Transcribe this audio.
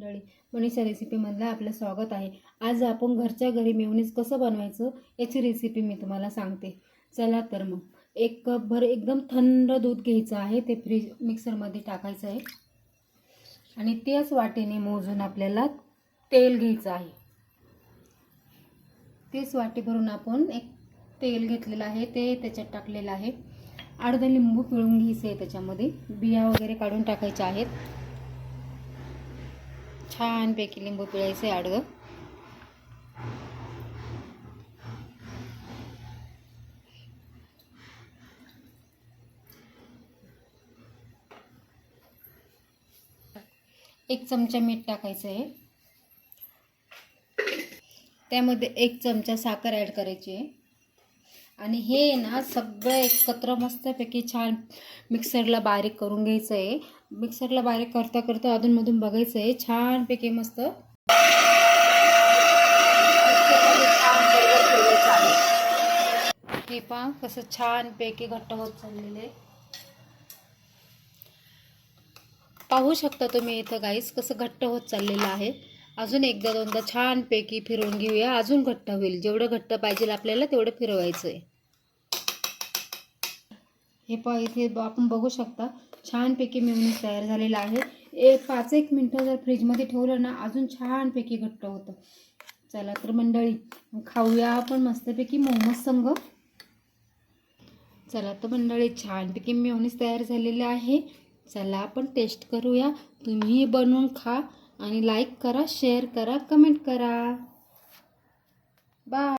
मंडळी, मनीषा रेसिपीमधलं आपलं स्वागत आहे। आज आपण घरच्या घरी मेयोनीज कसं बनवायचं याची रेसिपी मी तुम्हाला सांगते। चला तर मग 1 कप भर एकदम थंड दूध घ्यायचं आहे, ते फ्रीज मिक्सरमध्ये टाकायचं आहे आणि त्याच वाटीने मोजून आपल्याला तेल घ्यायचं आहे। तेच वाटी भरून आपण एक तेल घेतलेलं आहे, ते त्याच्यात टाकलेलं आहे। अर्धा लिंबू पिळून घ्यायचं आहे, त्याच्यामध्ये बिया वगैरे काढून टाकायचे आहेत। छान पैकी लिंबू पिळायचे आडवं। एक चमचा मीठ टाकायचं आहे, त्यामध्ये 1 चमचा साखर ॲड करायची आहे आणि हे ना सगळं एकत्र मस्तपैकी छान मिक्सरला बारीक करून घ्यायचं आहे। मिक्सरला बारीक करता करता अधूनमधून बघायचं आहे, छान पैकी मस्त हे पहा कसं छान पैकी घट्ट होत चाललेले पाहू शकता तुम्ही इथं गाईस, कसं घट्ट होत चाललेलं आहे। अजून एकदा दोनदा छान पैकी फिरवून घेऊया, अजून घट्ट होईल। जेवढं घट्ट पाहिजे आपल्याला तेवढं फिरवायचं आहे। हे पहा इथे आपण बघू शकता छान पैकी मेयोनीज तयार झालेला आहे। 5-1 मिनिटं जर फ्रीजमध्ये ठेवलं ना अजून छान पैकी घट्ट होतं। चला तर मंडळी खाऊया आपण मस्तपैकी मोमोज संग। चला तर मंडळी छान पैकी मेयोनीज तयार झालेले आहे। चला आपण टेस्ट करूया। तुम्ही बनवून खा आणि लाईक करा, शेअर करा, कमेंट करा। बाय।